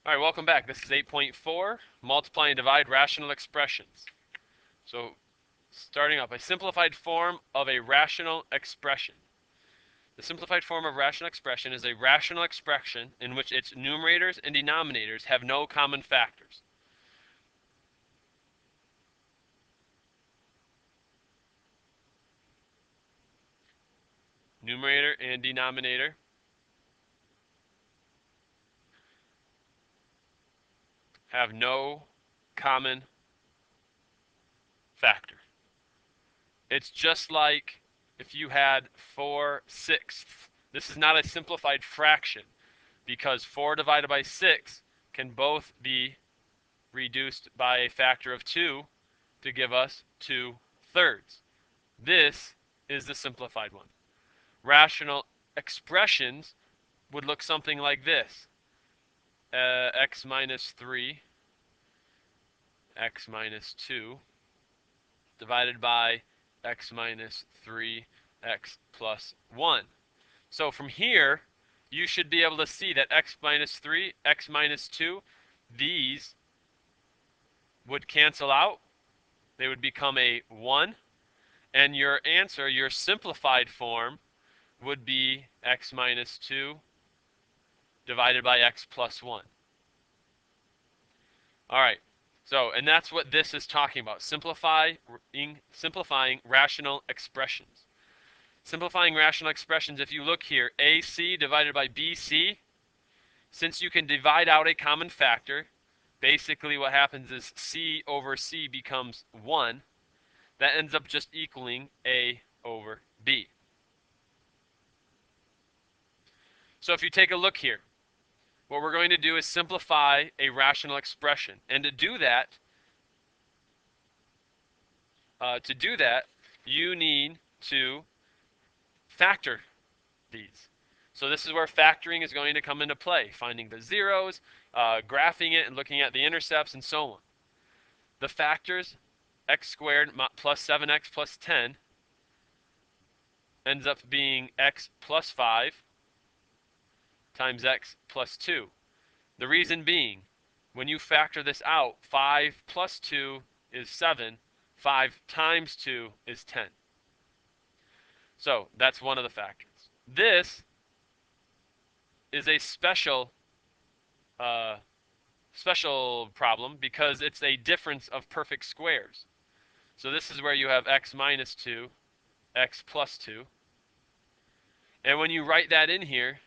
All right, welcome back. This is 8.4, multiply and divide rational expressions. So starting up, a simplified form of a rational expression. The simplified form of rational expression is a rational expression in which its numerators and denominators have no common factors. Numerator and denominator have no common factor. It's just like if you had 4/6. This is not a simplified fraction because 4 divided by 6 can both be reduced by a factor of 2 to give us 2/3. This is the simplified one. Rational expressions would look something like this. X minus 3, x minus 2, divided by x minus 3, x plus 1. So from here, you should be able to see that x minus 3, x minus 2, these would cancel out. They would become a 1. And your answer, your simplified form, would be x minus 2 divided by x plus 1. All right. So, and that's what this is talking about, simplifying rational expressions. Simplifying rational expressions, if you look here, AC divided by BC, since you can divide out a common factor, basically what happens is C over C becomes 1. That ends up just equaling A over B. So if you take a look here, what we're going to do is simplify a rational expression. And to do that, you need to factor these. So this is where factoring is going to come into play, finding the zeros, graphing it, and looking at the intercepts, and so on. The factors, x squared plus 7x plus 10, ends up being x plus 5 times x plus 2. The reason being, when you factor this out, 5 plus 2 is 7. 5 times 2 is 10. So that's one of the factors. This is a special problem because it's a difference of perfect squares. So this is where you have x minus 2, x plus 2. And when you write that in here,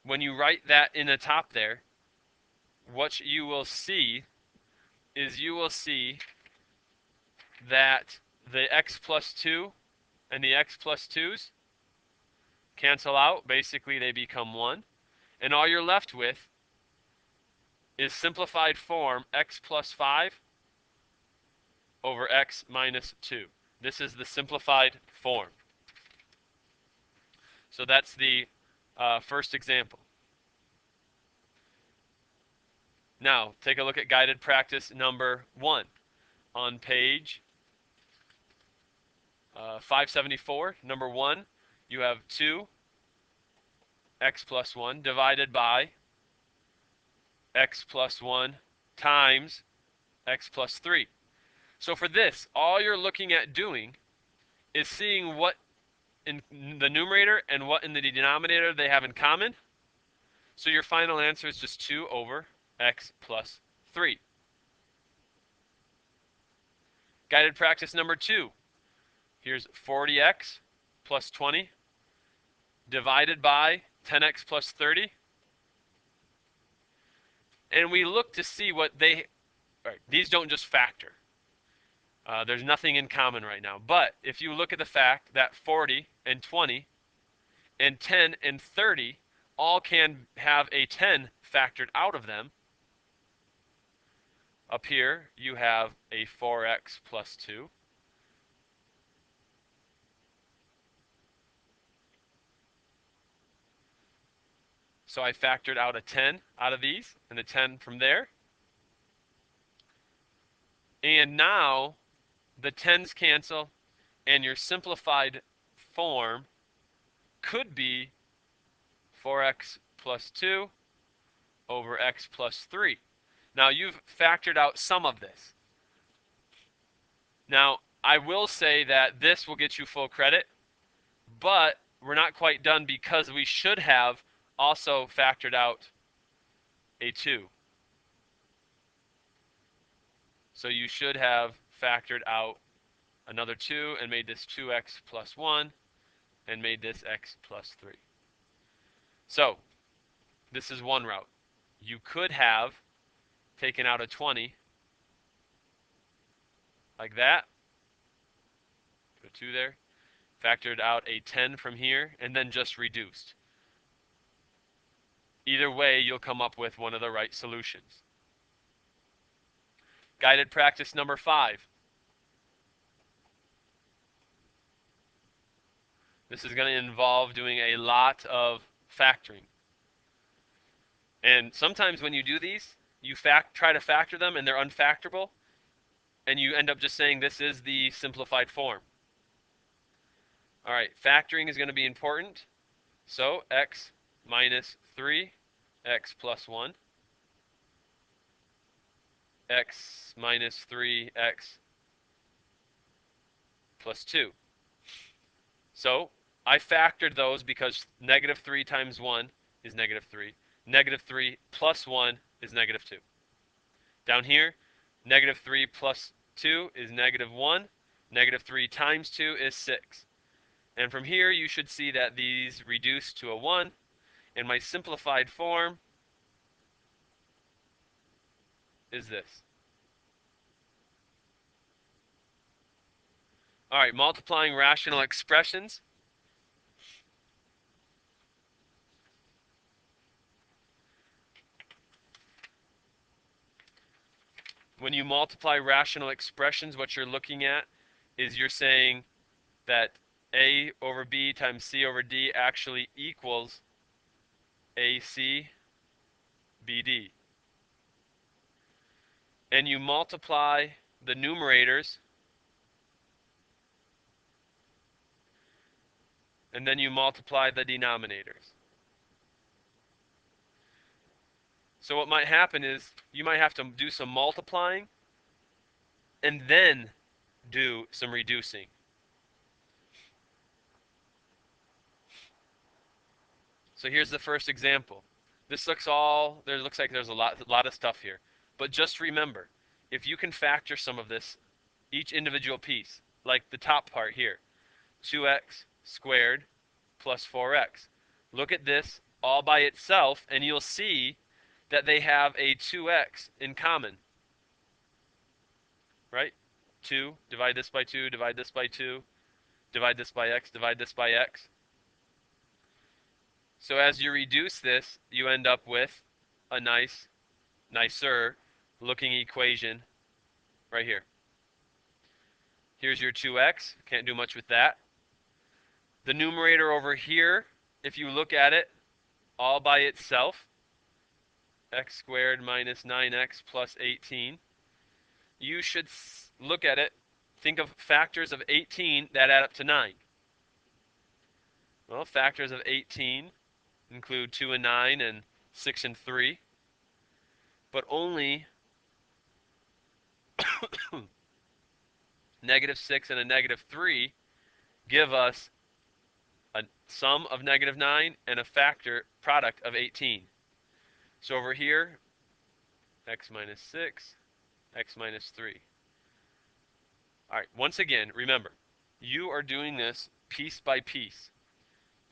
when you write that in the top there, what you will see is you will see that the x plus 2 and the x plus 2's cancel out. Basically, they become 1. And all you're left with is simplified form x plus 5 over x minus 2. This is the simplified form. So that's the first example. Now, take a look at guided practice number 1 on page 574. Number 1, you have 2 x plus 1 divided by x plus 1 times x plus 3. So for this, all you're looking at doing is seeing what in the numerator and what in the denominator they have in common. So your final answer is just 2 over x plus 3. Guided practice number 2. Here's 40x plus 20 divided by 10x plus 30. And we look to see what these don't just factor. There's nothing in common right now. But if you look at the fact that 40 and 20 and 10 and 30 all can have a 10 factored out of them, up here you have a 4x plus 2. So I factored out a 10 out of these and a 10 from there. And now the 10s cancel, and your simplified form could be 4x plus 2 over x plus 3. Now you've factored out some of this. Now, I will say that this will get you full credit, but we're not quite done because we should have also factored out a 2. So you should have factored out another 2 and made this 2x plus 1 and made this x plus 3. So this is one route. You could have taken out a 20 like that, put a 2 there, factored out a 10 from here, and then just reduced. Either way, you'll come up with one of the right solutions. Guided practice number 5. This is going to involve doing a lot of factoring. And sometimes when you do these, you try to factor them and they're unfactorable, and you end up just saying this is the simplified form. All right, factoring is going to be important. So x minus 3, x plus 1, x minus 3, x plus 2. So I factored those because negative 3 times 1 is negative 3. Negative 3 plus 1 is negative 2. Down here, negative 3 plus 2 is negative 1. Negative 3 times 2 is 6. And from here, you should see that these reduce to a 1. And my simplified form is this. All right, multiplying rational expressions. When you multiply rational expressions, what you're looking at is you're saying that a over b times c over d actually equals ac bd. And you multiply the numerators, and then you multiply the denominators. So what might happen is you might have to do some multiplying and then do some reducing. So here's the first example. This looks like there's a lot of stuff here. But just remember, if you can factor some of this, each individual piece, like the top part here, 2x squared plus 4x. Look at this all by itself, and you'll see that they have a 2x in common, right? 2, divide this by 2, divide this by 2, divide this by x, divide this by x. So as you reduce this, you end up with a nicer looking equation right here. Here's your 2x, can't do much with that. The numerator over here, if you look at it all by itself, x squared minus 9x plus 18, you should look at it, think of factors of 18 that add up to 9. Well, factors of 18 include 2 and 9 and 6 and 3, but only negative 6 and a negative 3 give us a sum of negative 9 and a factor product of 18. So over here, x minus 6, x minus 3. All right, once again, remember, you are doing this piece by piece.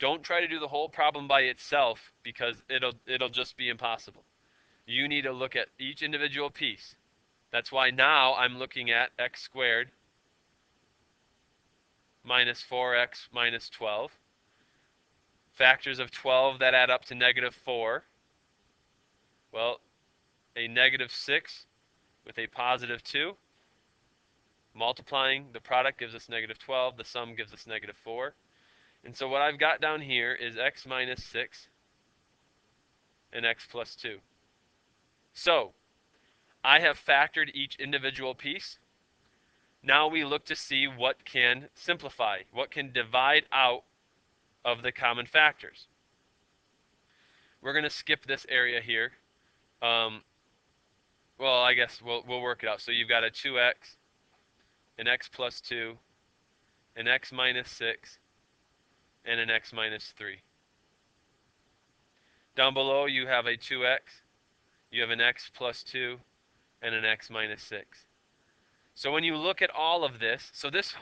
Don't try to do the whole problem by itself because it'll just be impossible. You need to look at each individual piece. That's why now I'm looking at x squared minus 4x minus 12. Factors of 12 that add up to negative 4. Well, a negative 6 with a positive 2. Multiplying the product gives us negative 12. The sum gives us negative 4. And so what I've got down here is x minus 6 and x plus 2. So I have factored each individual piece. Now we look to see what can simplify, what can divide out of the common factors. we're going to skip this area here. Well, I guess we'll work it out. So you've got a 2x, an x plus 2, an x minus 6, and an x minus 3. Down below you have a 2x, you have an x plus 2, and an x minus 6. So when you look at all of this, so this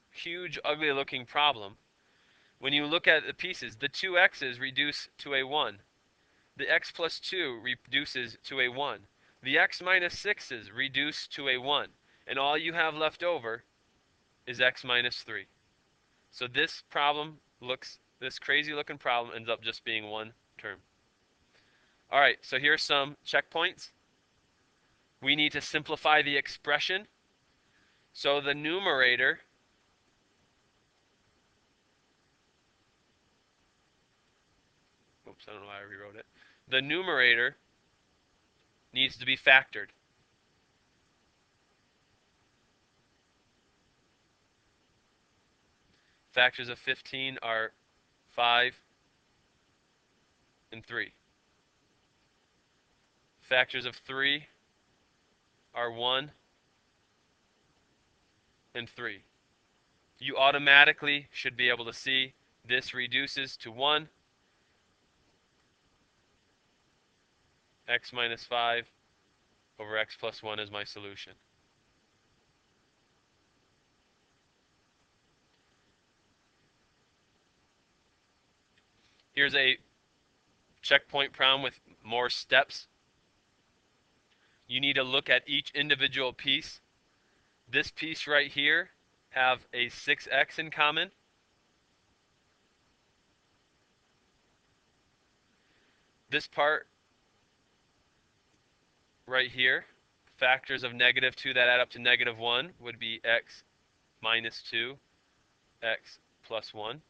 huge, ugly looking problem, when you look at the pieces, the 2x's reduce to a 1. The x plus 2 reduces to a 1. The x minus 6's reduce to a 1. And all you have left over is x minus 3. So this problem this crazy looking problem ends up just being one term. All right, so here's some checkpoints. We need to simplify the expression. So the numerator, oops, I don't know why I rewrote it. The numerator needs to be factored. Factors of 15 are 5 and 3. Factors of 3 are 1 and 3. You automatically should be able to see this reduces to 1. X minus 5 over x plus 1 is my solution. Here's a checkpoint problem with more steps. You need to look at each individual piece. This piece right here have a 6x in common. This part right here, factors of -2 that add up to -1 would be x minus 2, x plus 1.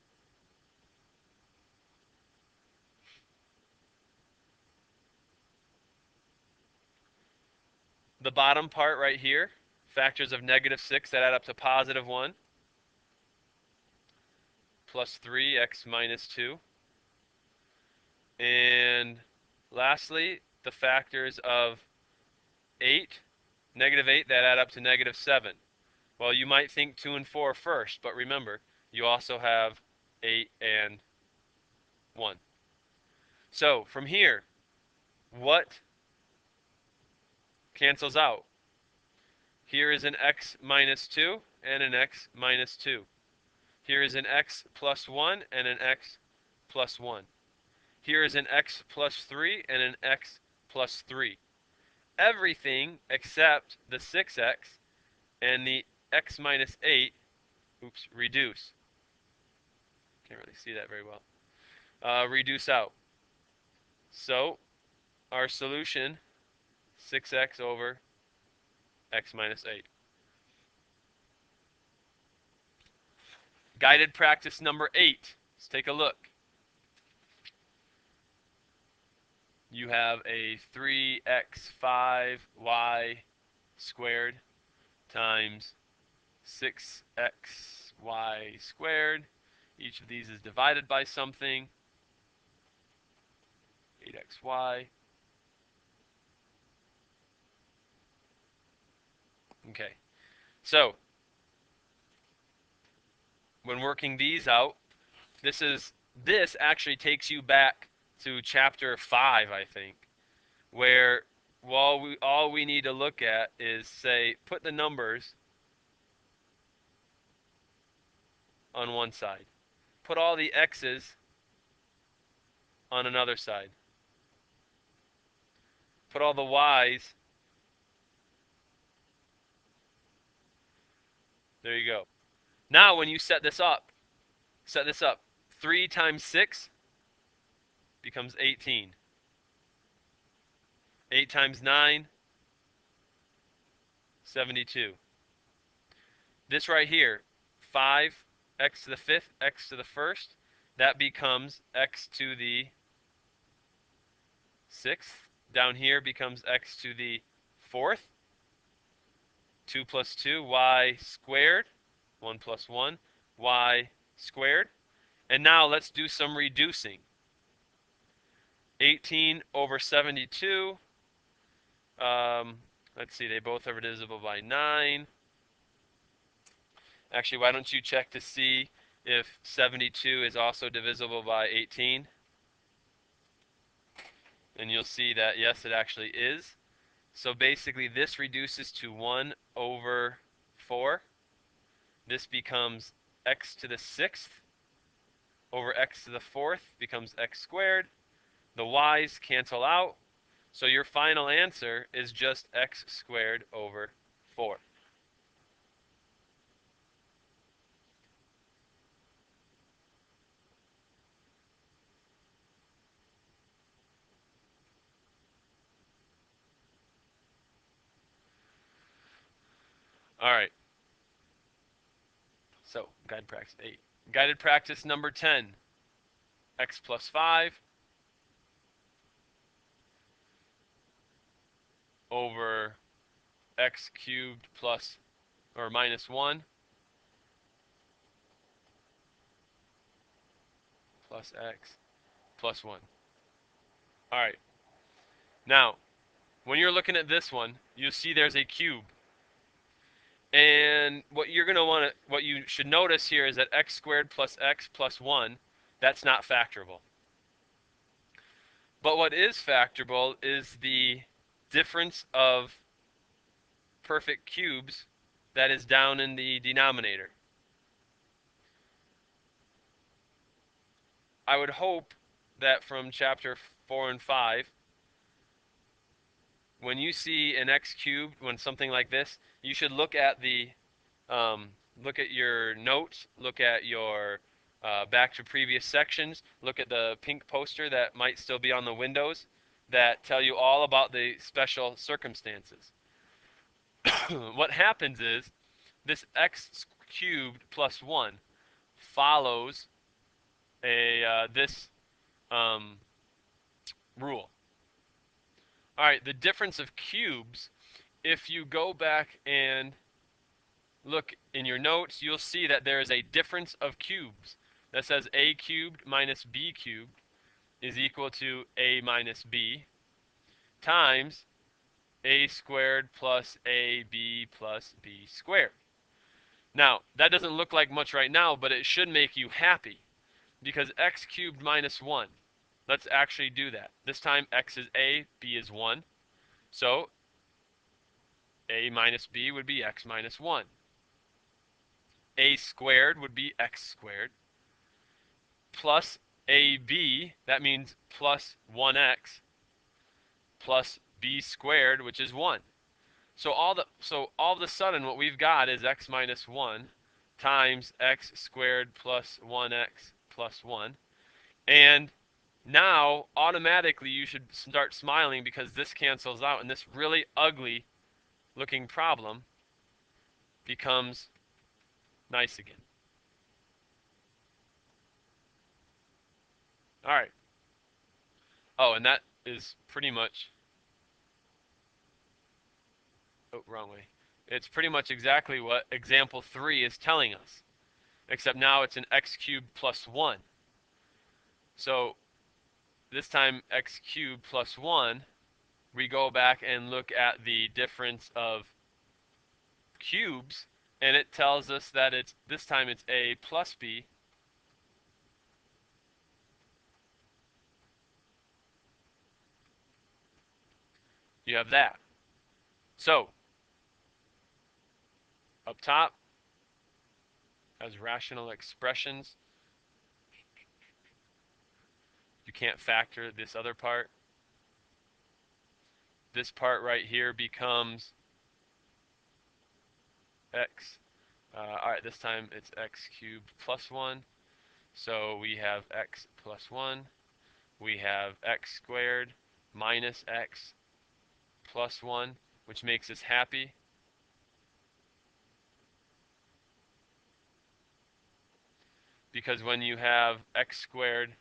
The bottom part right here, factors of -6 that add up to +1, plus 3, x minus 2. And lastly, the factors of 8, -8 that add up to -7. Well, you might think 2 and 4 first, but remember, you also have 8 and 1. So from here, what cancels out? Here is an x minus 2 and an x minus 2. Here is an x plus 1 and an x plus 1. Here is an x plus 3 and an x plus 3. Everything except the 6x and the x minus 8, reduce. Can't really see that very well. Reduce out. So our solution, 6x over x minus 8. Guided practice number 8. Let's take a look. You have a 3x5y squared times 6xy squared. Each of these is divided by something. 8xy. Okay, so when working these out, this actually takes you back to chapter 5, I think, where all we need to look at is say put the numbers on one side, put all the x's on another side, put all the y's. There you go. Now when you set this up, 3 times 6 becomes 18. 8 times 9, 72. This right here, 5, x to the 5th, x to the 1st, that becomes x to the 6th. Down here becomes x to the 4th. 2 plus 2, y squared. 1 plus 1, y squared. And now let's do some reducing. 18 over 72. Let's see, they both are divisible by 9. Actually, why don't you check to see if 72 is also divisible by 18? And you'll see that, yes, it actually is. So basically, this reduces to 1 over 4. This becomes x to the 6th over x to the 4th becomes x squared. The y's cancel out. So your final answer is just x squared over 4. All right. So guided practice 8. Guided practice number 10. X plus 5 over x cubed plus or minus 1 plus x plus 1. All right. Now, when you're looking at this one, you'll see there's a cube. And what you're going to want to, what you should notice here is that x squared plus x plus 1, that's not factorable. But what is factorable is the difference of perfect cubes that is down in the denominator. I would hope that from chapter 4 and 5, when you see an x cubed, when something like this, you should look at the look at your notes, look at your back to previous sections, look at the pink poster that might still be on the windows that tell you all about the special circumstances. What happens is this x cubed plus 1 follows this um, rule. All right, the difference of cubes, if you go back and look in your notes, you'll see that there is a difference of cubes that says a cubed minus b cubed is equal to a minus b times a squared plus ab plus b squared. Now, that doesn't look like much right now, but it should make you happy because x cubed minus 1. Let's actually do that. This time x is a, b is 1. So a minus b would be x minus 1. A squared would be x squared. Plus ab, that means plus 1x, plus b squared, which is 1. So all of a sudden what we've got is x minus 1 times x squared plus 1x plus 1. And now automatically you should start smiling because this cancels out and this really ugly looking problem becomes nice again. All right. Oh, and that is pretty much, oh, wrong way. It's pretty much exactly what example 3 is telling us, except now it's an x cubed plus 1. So this time x cubed plus 1, we go back and look at the difference of cubes, and it tells us that it's this time it's a plus b you have that. So up top as rational expressions, you can't factor this other part. This part right here becomes x. All right, this time it's x cubed plus 1. So we have x plus 1. We have x squared minus x plus 1, which makes us happy. Because when you have x squared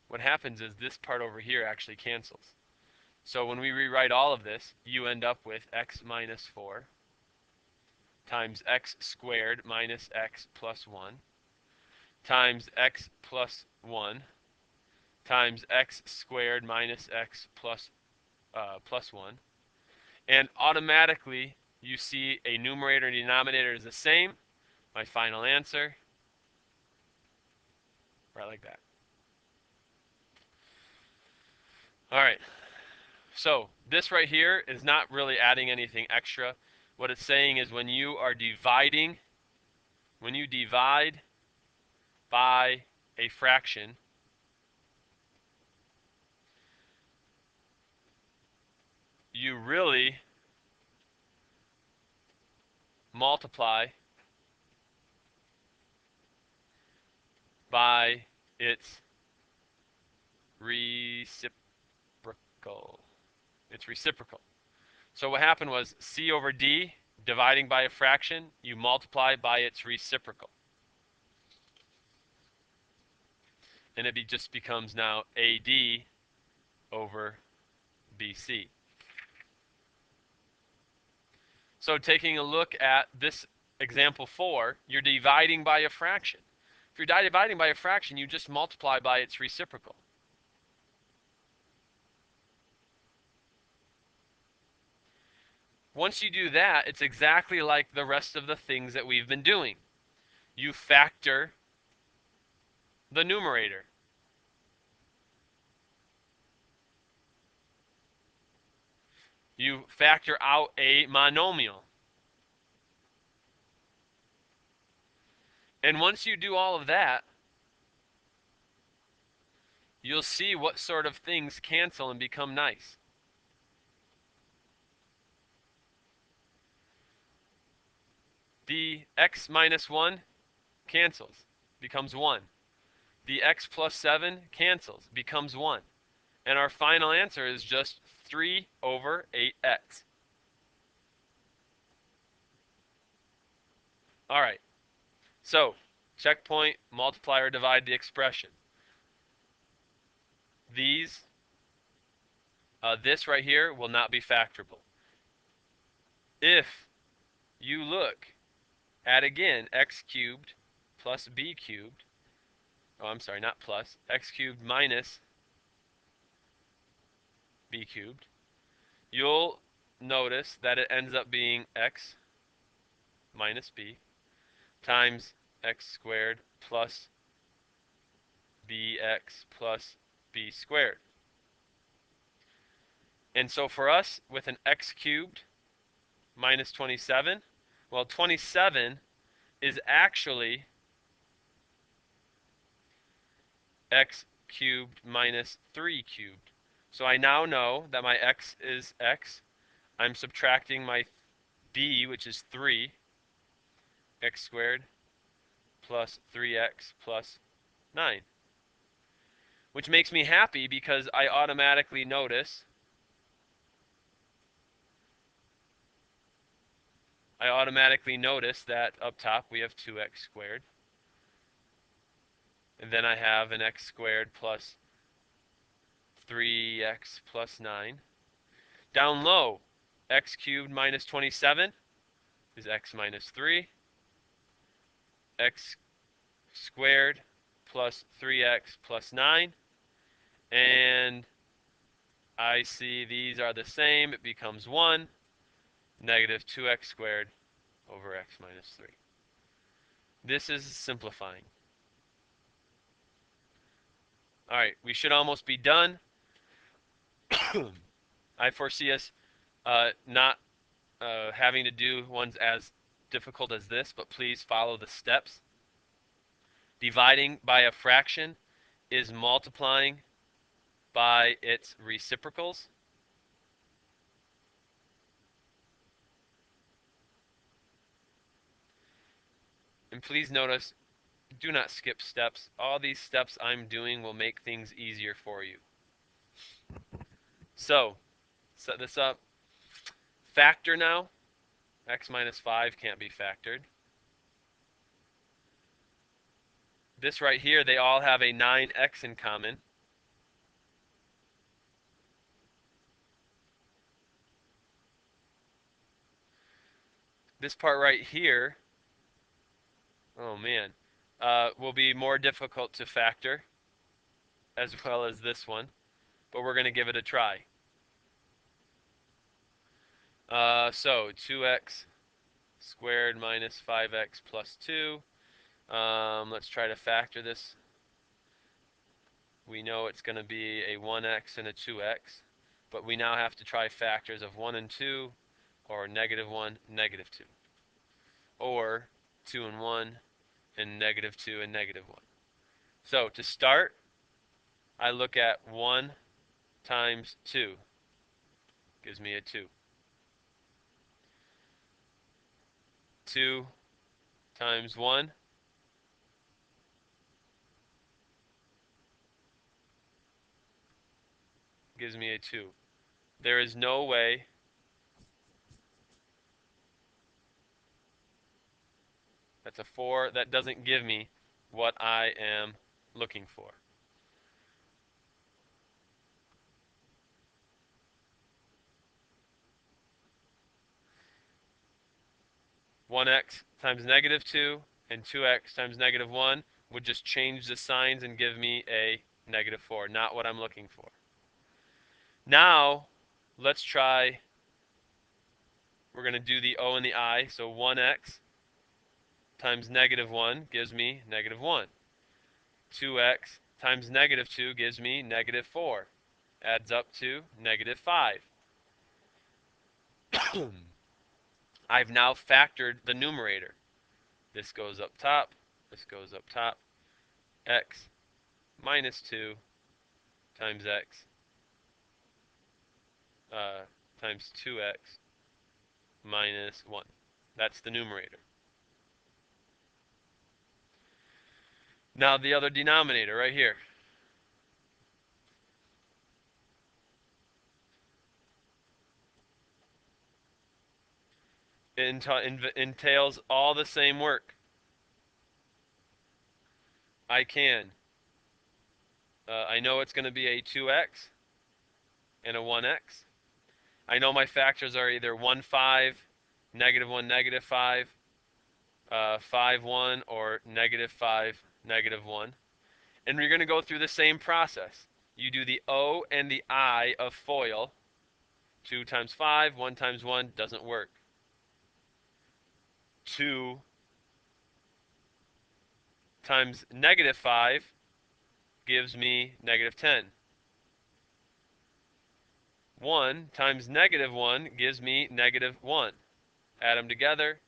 what happens is this part over here actually cancels. So when we rewrite all of this, you end up with x minus 4 times x squared minus x plus 1 times x plus 1 times x squared minus x plus 1. And automatically, you see a numerator and denominator is the same. My final answer, right like that. All right. So this right here is not really adding anything extra. What it's saying is when you are dividing, when you divide by a fraction, you really multiply by its reciprocal. It's reciprocal. So what happened was C over D, dividing by a fraction, you multiply by its reciprocal. And it just becomes now AD over BC. So taking a look at this example 4, you're dividing by a fraction. If you're dividing by a fraction, you just multiply by its reciprocal. Once you do that, it's exactly like the rest of the things that we've been doing. You factor the numerator. You factor out a monomial. And once you do all of that, you'll see what sort of things cancel and become nice. The x minus 1 cancels, becomes 1. The x plus 7 cancels, becomes 1. And our final answer is just 3 over 8x. All right, so checkpoint, multiply or divide the expression. This right here will not be factorable. If you look at, again, x cubed plus b cubed, oh, I'm sorry, not plus, x cubed minus b cubed, you'll notice that it ends up being x minus b times x squared plus bx plus b squared. And so for us, with an x cubed minus 27, well, 27 is actually x cubed minus 3 cubed. So I now know that my x is x. I'm subtracting my b, which is 3, x squared plus 3x plus 9. Which makes me happy because I automatically notice that up top we have 2x squared. And then I have an x squared plus 3x plus 9. Down low, x cubed minus 27 is x minus 3. X squared plus 3x plus 9. And I see these are the same. It becomes 1, negative 2x squared over x minus 3. This is simplifying. All right, we should almost be done. I foresee us not having to do ones as difficult as this, but please follow the steps. Dividing by a fraction is multiplying by its reciprocals. And please notice, do not skip steps. All these steps I'm doing will make things easier for you. So, set this up. Factor now. X minus 5 can't be factored. This right here, they all have a 9x in common. This part right here, oh man, will be more difficult to factor, as well as this one, but we're going to give it a try. So 2x squared minus 5x plus 2. Let's try to factor this. We know it's going to be a 1x and a 2x, but we now have to try factors of 1 and 2, or negative 1, negative 2, or 2 and 1, and negative 2 and negative 1. So to start, I look at 1 times 2, gives me a 2. 2 times 1 gives me a 2. There is no way that's a 4. That doesn't give me what I am looking for. 1x times negative 2 and 2x times negative 1 would just change the signs and give me a negative 4, not what I'm looking for. Now, let's try, we're going to do the O and the I, so 1x times negative 1 gives me negative 1. 2x times negative 2 gives me negative 4. Adds up to negative 5. I've now factored the numerator. This goes up top, this goes up top. X minus 2 times x times 2x minus 1. That's the numerator. Now the other denominator right here. It entails all the same work. I know it's going to be a 2x and a 1x. I know my factors are either 1, 5, negative 1, negative 5, 5, 1, or negative 5, negative 1. And we're going to go through the same process. You do the O and the I of FOIL. 2 times 5, 1 times 1 doesn't work. 2 times negative 5 gives me negative 10. 1 times negative 1 gives me negative 1. Add them together,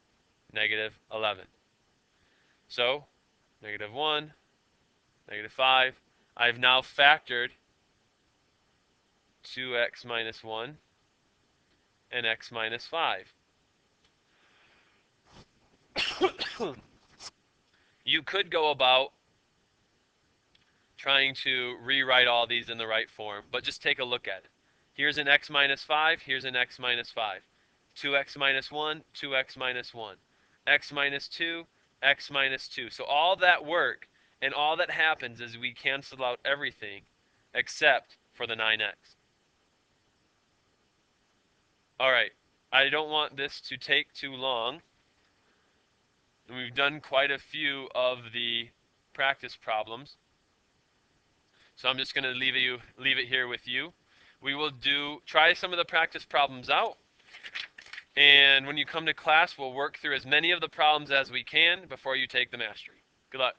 negative 11. So, negative 1, negative 5. I've now factored 2x minus 1 and x minus 5. You could go about trying to rewrite all these in the right form, but just take a look at it. Here's an x minus 5, here's an x minus 5. 2x minus 1, 2x minus 1. X minus 2, x minus 2. So all that work and all that happens is we cancel out everything except for the 9x. All right, I don't want this to take too long. We've done quite a few of the practice problems. So I'm just going to leave it here with you. We will try some of the practice problems out. And when you come to class, we'll work through as many of the problems as we can before you take the mastery. Good luck.